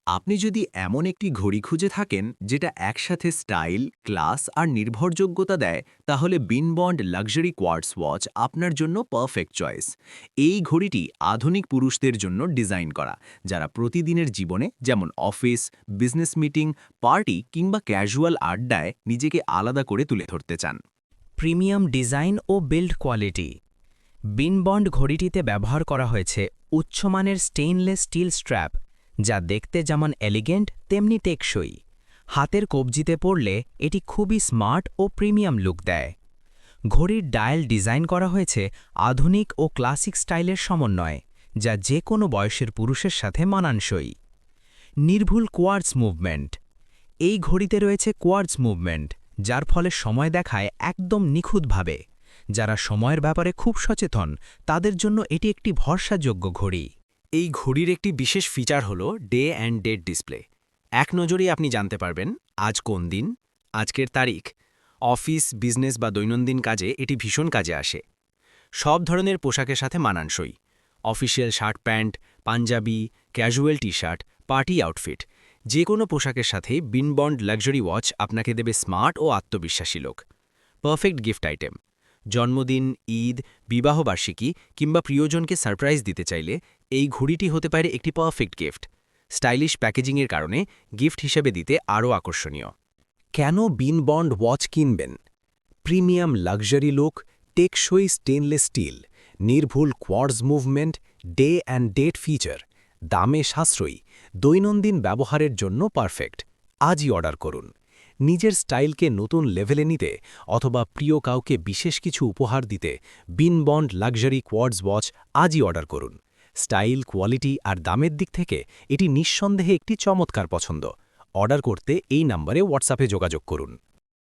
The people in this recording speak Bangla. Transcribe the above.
আপনি যদি এমন একটি ঘড়ি খুঁজে থাকেন যেটা একসাথে স্টাইল, ক্লাস আর নির্ভরযোগ্যতা দেয়, তাহলে বিনবন্ড লাক্সারি কোয়ার্টজ ওয়াচ আপনার জন্য পারফেক্ট চয়েস। এই ঘড়িটি আধুনিক পুরুষদের জন্য ডিজাইন করা, যারা প্রতিদিনের জীবনে যেমন অফিস, বিজনেস মিটিং, পার্টি কিংবা ক্যাজুয়াল আড্ডায় নিজেকে আলাদা করে তুলে ধরতে চান। প্রিমিয়াম ডিজাইন ও বিল্ড কোয়ালিটি। বিনবন্ড ঘড়িটিতে ব্যবহার করা হয়েছে উচ্চমানের স্টেইনলেস স্টিল স্ট্র্যাপ, যা দেখতে যেমন এলিগেন্ট তেমনি টেকসই। হাতের কবজিতে পড়লে এটি খুবই স্মার্ট ও প্রিমিয়াম লুক দেয়। ঘড়ির ডায়াল ডিজাইন করা হয়েছে আধুনিক ও ক্লাসিক স্টাইলের সমন্বয়ে, যা যে কোনো বয়সের পুরুষের সাথে মানানসই। নির্ভুল কোয়ার্টজ মুভমেন্ট। এই ঘড়িতে রয়েছে কোয়ার্টজ মুভমেন্ট, যার ফলে সময় দেখায় একদম নিখুঁতভাবে। যারা সময়ের ব্যাপারে খুব সচেতন, তাদের জন্য এটি একটি ভরসাযোগ্য ঘড়ি। এই ঘড়ির একটি বিশেষ ফিচার হল ডে অ্যান্ড ডেট ডিসপ্লে। এক নজরেই আপনি জানতে পারবেন আজ কোন দিন, আজকের তারিখ। অফিস, বিজনেস বা দৈনন্দিন কাজে এটি ভীষণ কাজে আসে। সব ধরনের পোশাকের সাথে মানানসই। Official shirt pant, panjabi, casual T shirt, party outfit, যে কোনো পোশাকের সাথে বিনবন্ড লাক্সারি ওয়াচ আপনাকে দেবে স্মার্ট ও আত্মবিশ্বাসী লোক। Perfect gift item. জন্মদিন, ঈদ, বিবাহবার্ষিকী কিংবা প্রিয়জনকে সারপ্রাইজ দিতে চাইলে এই ঘড়িটি হতে পারে একটি পারফেক্ট গিফট। স্টাইলিশ প্যাকেজিংয়ের কারণে গিফট হিসেবে দিতে আরও আকর্ষণীয়। কেন বিনবন্ড ওয়াচ কিনবেন? প্রিমিয়াম লাক্সারি লুক, টেকসই স্টেনলেস স্টিল, নির্ভুল quartz movement, day and date feature, দামে সাশ্রয়ী, দৈনন্দিন ব্যবহারের জন্য পারফেক্ট। আজই অর্ডার করুন। নিজের স্টাইলকে নতুন লেভেলে নিতে অথবা প্রিয় কাউকে বিশেষ কিছু উপহার দিতে বিনবন্ড লাক্সারি কোয়ার্টজ ওয়াচ আজই অর্ডার করুন। স্টাইল, কোয়ালিটি আর দামের দিক থেকে এটি নিঃসন্দেহে একটি চমৎকার পছন্দ। অর্ডার করতে এই নম্বরে হোয়াটসঅ্যাপে যোগাযোগ করুন।